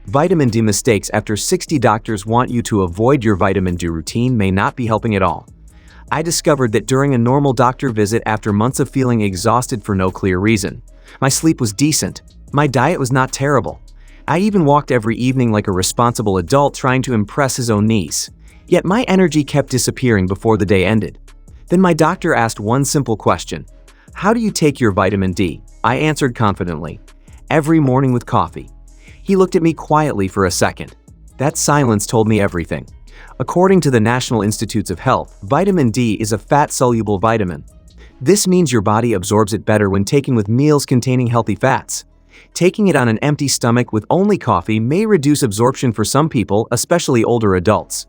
Vitamin D mistakes after 60 doctors want you to avoid your vitamin D routine may not be helping at all. I discovered that during a normal doctor visit after months of feeling exhausted for no clear reason. My sleep was decent. My diet was not terrible. I even walked every evening like a responsible adult trying to impress his own niece. Yet my energy kept disappearing before the day ended. Then my doctor asked one simple question. How do you take your vitamin D? I answered confidently. Every morning with coffee. He looked at me quietly for a second. That silence told me everything. According to the National Institutes of Health, vitamin D is a fat-soluble vitamin. This means your body absorbs it better when taken with meals containing healthy fats. Taking it on an empty stomach with only coffee may reduce absorption for some people, especially older adults.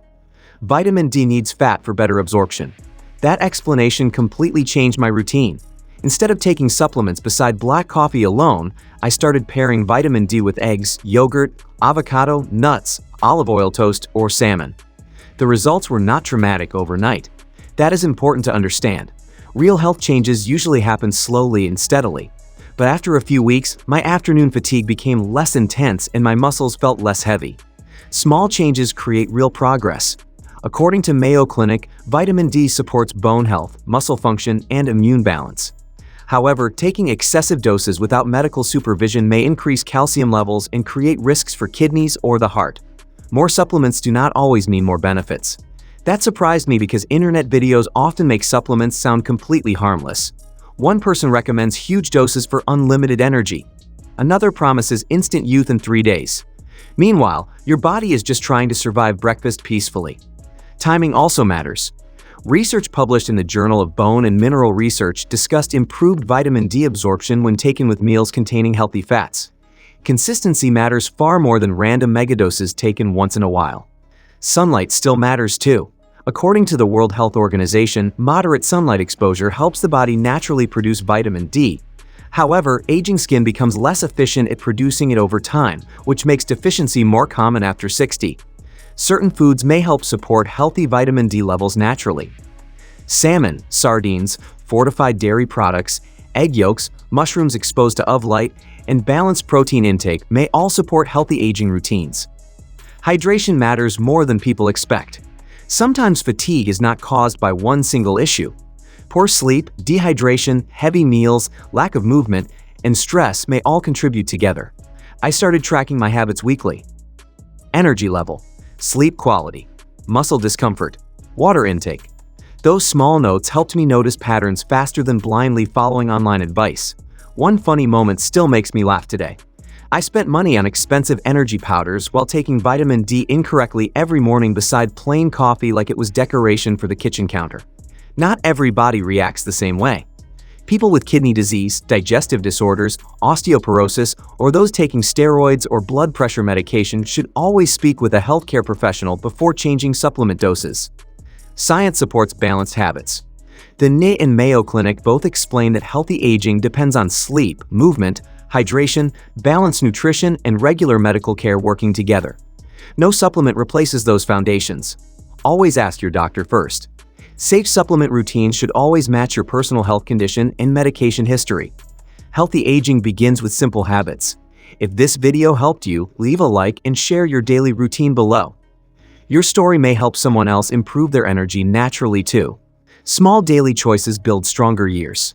Vitamin D needs fat for better absorption. That explanation completely changed my routine. Instead of taking supplements beside black coffee alone, I started pairing vitamin D with eggs, yogurt, avocado, nuts, olive oil toast, or salmon. The results were not dramatic overnight. That is important to understand. Real health changes usually happen slowly and steadily. But after a few weeks, my afternoon fatigue became less intense and my muscles felt less heavy. Small changes create real progress. According to Mayo Clinic, vitamin D supports bone health, muscle function, and immune balance. However, taking excessive doses without medical supervision may increase calcium levels and create risks for kidneys or the heart. More supplements do not always mean more benefits. That surprised me because internet videos often make supplements sound completely harmless. One person recommends huge doses for unlimited energy. Another promises instant youth in 3 days. Meanwhile, your body is just trying to survive breakfast peacefully. Timing also matters. Research published in the Journal of Bone and Mineral Research discussed improved vitamin D absorption when taken with meals containing healthy fats. Consistency matters far more than random megadoses taken once in a while. Sunlight still matters too. According to the World Health Organization, moderate sunlight exposure helps the body naturally produce vitamin D. However, aging skin becomes less efficient at producing it over time, which makes deficiency more common after 60. Certain foods may help support healthy vitamin D levels naturally. Salmon, sardines, fortified dairy products, egg yolks, mushrooms exposed to UV light, and balanced protein intake may all support healthy aging routines. Hydration matters more than people expect. Sometimes fatigue is not caused by one single issue. Poor sleep, dehydration, heavy meals, lack of movement, and stress may all contribute together. I started tracking my habits weekly. Energy level, sleep quality, muscle discomfort, water intake. Those small notes helped me notice patterns faster than blindly following online advice. One funny moment still makes me laugh today. I spent money on expensive energy powders while taking vitamin D incorrectly every morning beside plain coffee like it was decoration for the kitchen counter. Not every body reacts the same way. People with kidney disease, digestive disorders, osteoporosis, or those taking steroids or blood pressure medication should always speak with a healthcare professional before changing supplement doses. Science supports balanced habits. The NIT and Mayo Clinic both explain that healthy aging depends on sleep, movement, hydration, balanced nutrition, and regular medical care working together. No supplement replaces those foundations. Always ask your doctor first. Safe supplement routines should always match your personal health condition and medication history. Healthy aging begins with simple habits. If this video helped you, leave a like and share your daily routine below. Your story may help someone else improve their energy naturally too. Small daily choices build stronger years.